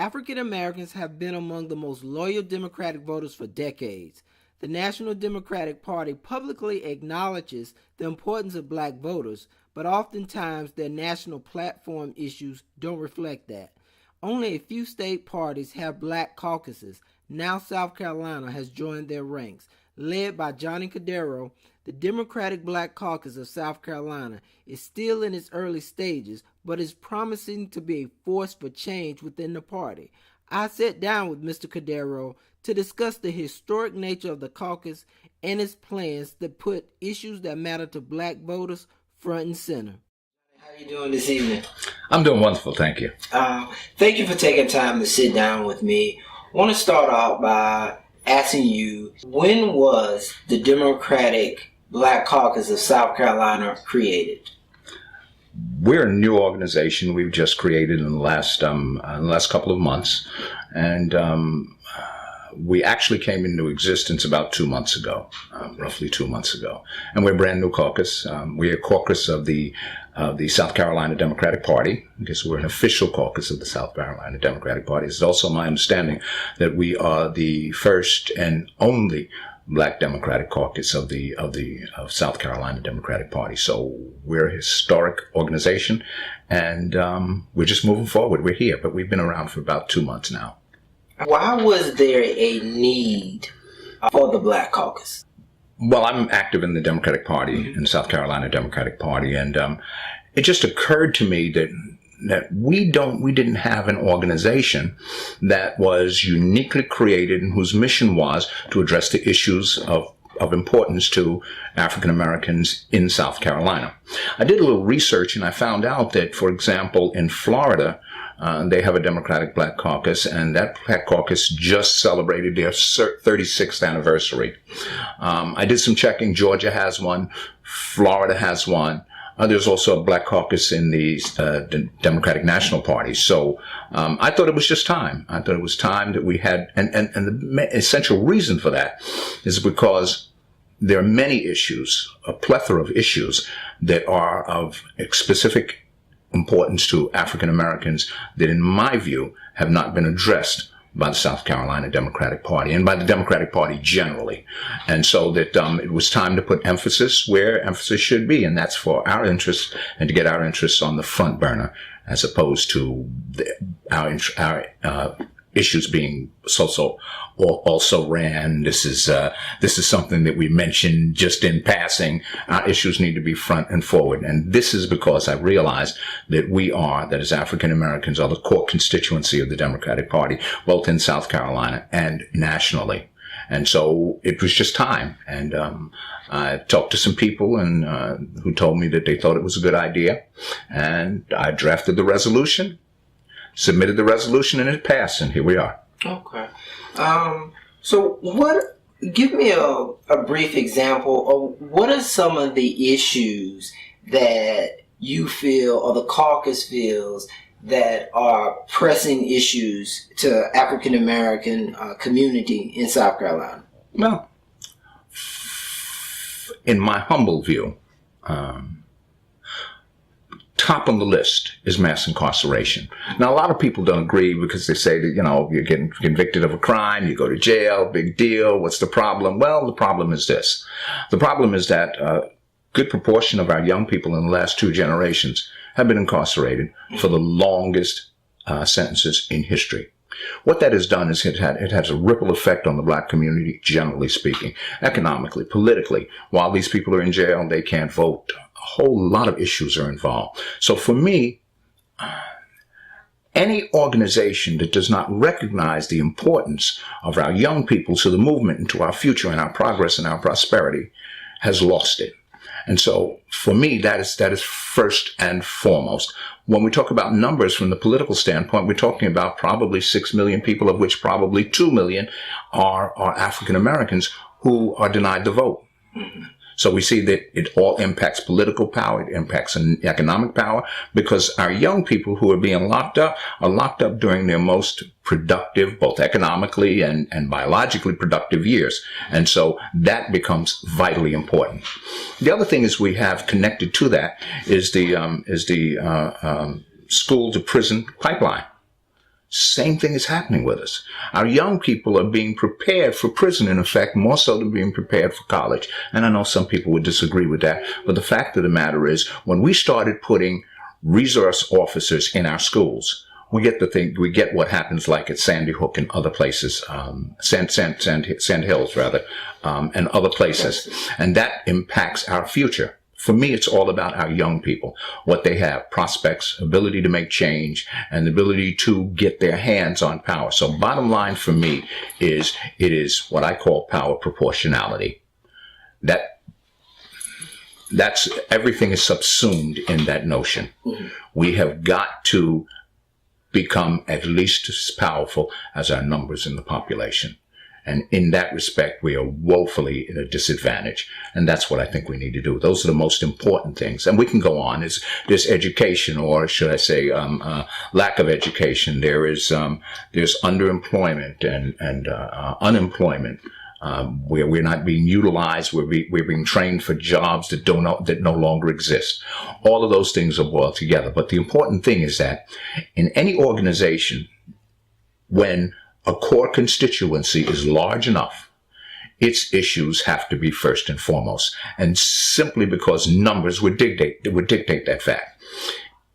African Americans have been among the most loyal Democratic voters for decades. The National Democratic Party publicly acknowledges the importance of black voters, but oftentimes their national platform issues don't reflect that. Only a few state parties have black caucuses. Now South Carolina has joined their ranks. Led by Johnnie Cordero, the Democratic Black Caucus of South Carolina is still in its early stages, but is promising to be a force for change within the party. I sat down with Mr. Cordero to discuss the historic nature of the caucus and its plans to put issues that matter to black voters front and center. How are you doing this evening? I'm doing wonderful, thank you. Thank you for taking time to sit down with me. I want to start out by asking you, when was the Democratic Black Caucus of South Carolina created? We're a new organization we've just created in the last couple of months, and we actually came into existence about 2 months ago, roughly 2 months ago. And we're a brand new caucus. We're a caucus of the South Carolina Democratic Party. I guess we're an official caucus of the South Carolina Democratic Party. It's also my understanding that we are the first and only Black Democratic Caucus of South Carolina Democratic Party. So we're a historic organization, and we're just moving forward. We're here, but we've been around for about 2 months now. Why was there a need for the Black Caucus? Well, I'm active in the Democratic Party, in the South Carolina Democratic Party, and it just occurred to me that we didn't have an organization that was uniquely created and whose mission was to address the issues of importance to African Americans in South Carolina. I did a little research and I found out that, for example, in Florida, they have a Democratic Black Caucus, and that Black Caucus just celebrated their 36th anniversary. I did some checking. Georgia has one. Florida has one. There's also a Black Caucus in the Democratic National Party. So I thought it was just time. I thought it was time that we had, and the essential reason for that is because there are many issues, a plethora of issues that are of specific importance to African Americans that, in my view, have not been addressed by the South Carolina Democratic Party and by the Democratic Party generally. And so that it was time to put emphasis where emphasis should be, and that's for our interests and to get our interests on the front burner as opposed to our issues being so or also ran. This is something that we mentioned just in passing. Our issues need to be front and forward. And this is because I realized that that as African Americans, are the core constituency of the Democratic Party, both in South Carolina and nationally. And so it was just time. And I talked to some people who told me that they thought it was a good idea. And I drafted the resolution, submitted the resolution, and it passed, and here we are. Okay. So give me a brief example of what are some of the issues that you feel, or the caucus feels, that are pressing issues to African American community in South Carolina? Well, in my humble view, top on the list is mass incarceration. Now, a lot of people don't agree because they say that, you're getting convicted of a crime, you go to jail, big deal, what's the problem? Well, the problem is this. The problem is that a good proportion of our young people in the last 2 generations have been incarcerated for the longest sentences in history. What that has done is it has a ripple effect on the black community, generally speaking, economically, politically. While these people are in jail, they can't vote. A whole lot of issues are involved. So for me, any organization that does not recognize the importance of our young people to the movement and to our future and our progress and our prosperity has lost it. And so for me, that is first and foremost. When we talk about numbers from the political standpoint, we're talking about probably 6 million people, of which probably 2 million are African Americans who are denied the vote. Mm-hmm. So we see that it all impacts political power, it impacts economic power, because our young people who are being locked up are locked up during their most productive, both economically and biologically productive years. And so that becomes vitally important. The other thing is we have connected to that is the school to prison pipeline. Same thing is happening with us. Our young people are being prepared for prison, in effect, more so than being prepared for college. And I know some people would disagree with that, but the fact of the matter is, when we started putting resource officers in our schools, we get what happens like at Sandy Hook and other places, Sand Hills rather, and other places. And that impacts our future. For me, it's all about our young people, what they have, prospects, ability to make change, and the ability to get their hands on power. So bottom line for me is, it is what I call power proportionality. That's everything is subsumed in that notion. Mm-hmm. We have got to become at least as powerful as our numbers in the population. And in that respect, we are woefully at a disadvantage. And that's what I think we need to do. Those are the most important things. And we can go on. There's education, or should I say, lack of education. There's underemployment and unemployment. Where we're not being utilized, we're being trained for jobs that no longer exist. All of those things are boiled together. But the important thing is that in any organization, when a core constituency is large enough, its issues have to be first and foremost, and simply because numbers would dictate that fact.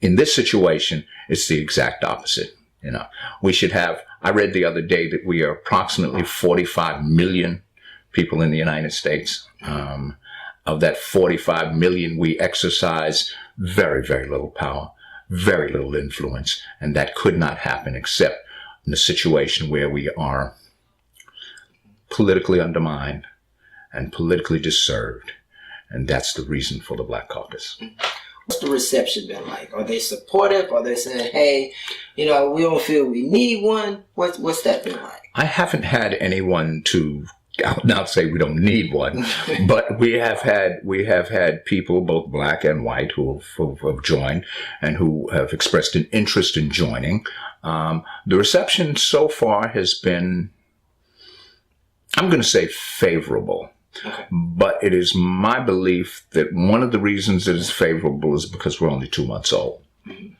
In this situation, it's the exact opposite. We should have. I read the other day that we are approximately 45 million people in the United States. Of that 45 million, we exercise very, very little power, very little influence, and that could not happen except in a situation where we are politically undermined and politically deserved. And that's the reason for the Black Caucus. What's the reception been like? Are they supportive? Are they saying, hey, we don't feel we need one? What's that been like? I haven't had anyone to now say we don't need one, but we have had people, both black and white, who have joined and who have expressed an interest in joining. The reception so far has been, I'm going to say, favorable. Okay. But it is my belief that one of the reasons that it's favorable is because we're only 2 months old. Mm-hmm.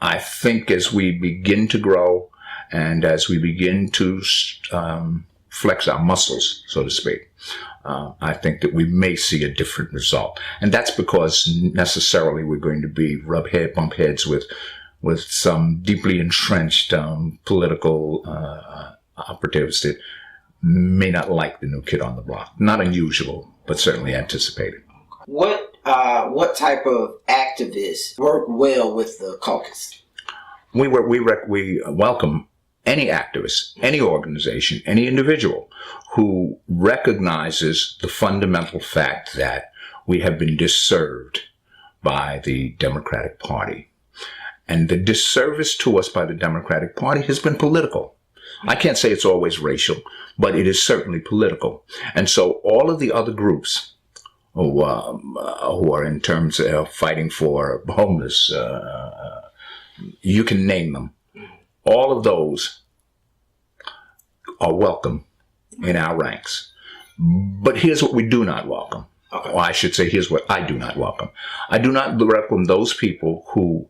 I think as we begin to grow and as we begin to flex our muscles, so to speak, I think that we may see a different result. And that's because necessarily we're going to bump heads with some deeply entrenched political operatives that may not like the new kid on the block. Not unusual, but certainly anticipated. What type of activists work well with the caucus? We welcome any activist, any organization, any individual who recognizes the fundamental fact that we have been disserved by the Democratic Party. And the disservice to us by the Democratic Party has been political. I can't say it's always racial, but it is certainly political. And so all of the other groups who are in terms of fighting for homeless, you can name them. All of those are welcome in our ranks. But here's what we do not welcome. Okay. Or I should say, here's what I do not welcome. I do not welcome those people who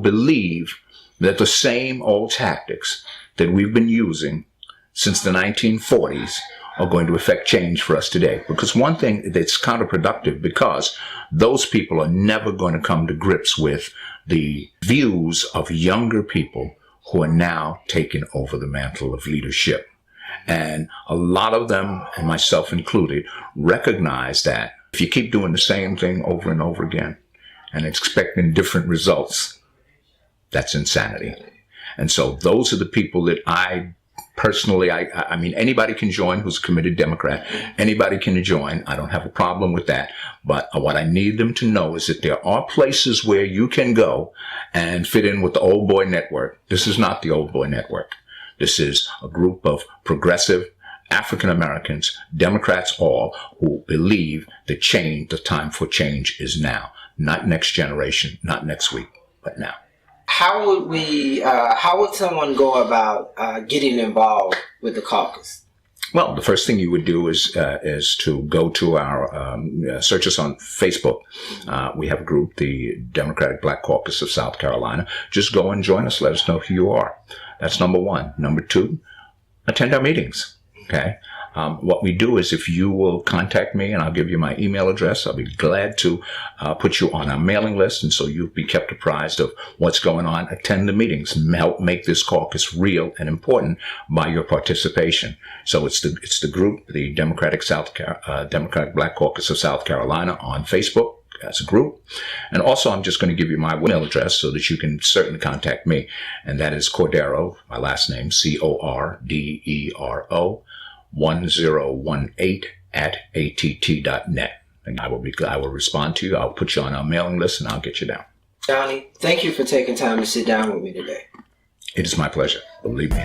believe that the same old tactics that we've been using since the 1940s are going to affect change for us today. Because one thing that's counterproductive, because those people are never going to come to grips with the views of younger people who are now taking over the mantle of leadership. And a lot of them, and myself included, recognize that if you keep doing the same thing over and over again and expecting different results, that's insanity. And so those are the people that I personally, I mean, anybody can join who's a committed Democrat. Anybody can join. I don't have a problem with that. But what I need them to know is that there are places where you can go and fit in with the old boy network. This is not the old boy network. This is a group of progressive African Americans, Democrats all, who believe that the time for change is now. Not next generation, not next week, but now. How would someone go about getting involved with the caucus? Well, the first thing you would do is to go to our search us on Facebook. We have a group, the Democratic Black Caucus of South Carolina. Just go and join us. Let us know who you are. That's number one. Number two, attend our meetings. Okay. What we do is, if you will contact me, and I'll give you my email address, I'll be glad to put you on our mailing list, and so you'll be kept apprised of what's going on. Attend the meetings. Help make this caucus real and important by your participation. So it's the group, the Democratic Black Caucus of South Carolina, on Facebook as a group. And also, I'm just going to give you my email address so that you can certainly contact me, and that is Cordero, my last name, Cordero 1018 at att.net. And I will respond to you. I'll put you on our mailing list, and I'll get you down. Johnnie, thank you for taking time to sit down with me today. It is my pleasure. Believe me.